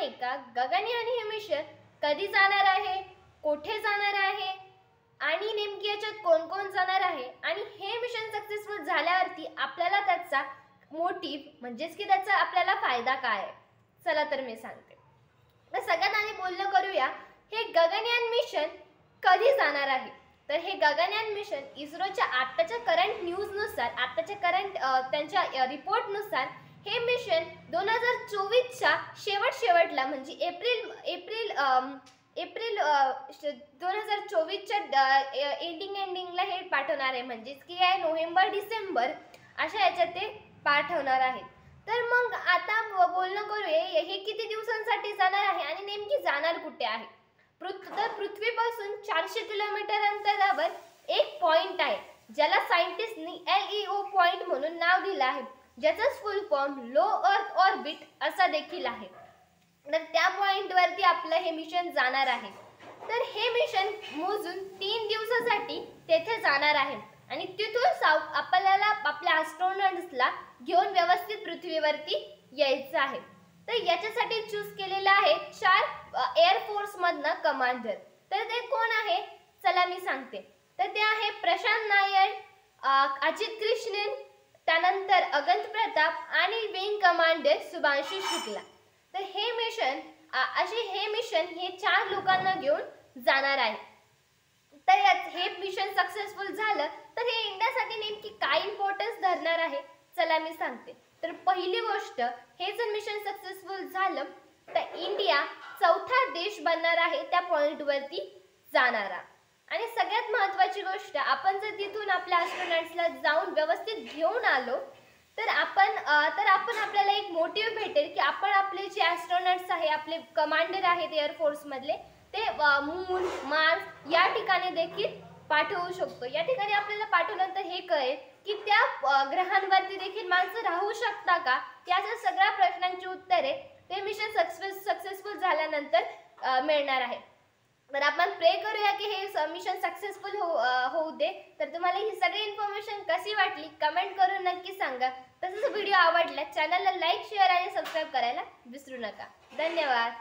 आहे का गगनयान हे मिशन कधी जाणार आहे, कुठे जाणार आहे आणि नेमकी याच्यात कोण कोण जाणार आहे आणि हे मिशन सक्सेसफुल झाल्यावरती आपल्याला त्याचा मोटिव्ह म्हणजेच की त्याचा आपल्याला फायदा काय आहे, चला तर मी सांगते। तर सगळ्यात आधी बोलणं करूया हे गगनयान मिशन कधी जाणार आहे। तर हे गगनयान मिशन इस्रोच्या आताच्या करंट न्यूजनुसार, आताच्या करंट त्यांच्या रिपोर्टनुसार हे मिशन 2024च्या शेवटला म्हणजे एप्रिल 2024च्या एंडिंगला हे पाठवणार आहे, म्हणजेच की आहे नोव्हेंबर डिसेंबर अशा याच्यात ते पाठवणार आहे। तर मग आता बोलणं करूया हे किती दिवसांसाठी जाणार आहे आणि नेमकी जाणार कुठे आहे। तर पृथ्वीपासून 400 किलोमीटर अंतरावर एक पॉइंट आहे ज्याला सायंटिस्टनी LEO पॉइंट म्हणून नाव दिलं आहे, ज्याचा फुल फॉर्म लो अर्थ ऑर्बिट असा देखील आहे। तर त्या पॉइंट वरती आपलं हे मिशन जाणार आहे। तर हे मिशन मोजून 3 दिवसासाठी तेथे जाणार आहे आणि तिथून आपल्याला आपल्या ॲस्ट्रॉनॉट्सला घेऊन व्यवस्थित पृथ्वीवरती यायचं आहे। तर याच्यासाठी चूज केलेलं आहे 4 एअरफोर्स मधनं कमांडर। तर ते कोण आहे चला मी सांगते। तर ते आहे प्रशांत नायर, अजित कृष्णन, त्यानंतर अगंत प्रताप आणि विंग कमांडर शुभांशु शुक्ला। तर हे मिशन हे 4 लोकांना घेऊन जाणार आहे। तर हे मिशन सक्सेसफुल झालं तर हे इंडियासाठी नेमकी काय इम्पॉर्टन्स धरणार आहे चला मी सांगते। तर पहिली गोष्ट, हे जर मिशन सक्सेसफुल झालं तर इंडिया 4था देश बनणार आहे त्या पॉइंट वरती जाणारा। आणि सगळ्यात महत्त्वाची गोष्ट, आपण जर तिथून आपल्या ॲस्ट्रॉनॉट्सला जाऊन व्यवस्थित घेऊन आलो तर आपण आपल्याला एक मोटिव्ह भेटेल की आपण आपले जे ॲस्ट्रॉनॉट्स आहे, आपले कमांडर आहेत एअरफोर्स मधले, ते मून, मार्स या ठिकाणी देखील पाठवू शकतो। या ठिकाणी आपल्याला पाठवल्यानंतर हे कळेल की त्या ग्रहांवरती देखील माणसं राहू शकता का, याच्या सगळ्या प्रश्नांची उत्तरे ते मिशन सक्सेसफुल झाल्यानंतर मिळणार आहे। तर आपण प्रे करूया की हे मिशन सक्सेसफुल होऊ दे। तर तुम्हाला ही सगळी इन्फॉर्मेशन कशी वाटली कमेंट करून नक्की सांगा। तसंच व्हिडिओ आवडला चॅनलला लाईक, शेअर आणि सबस्क्राईब करायला विसरू नका। धन्यवाद।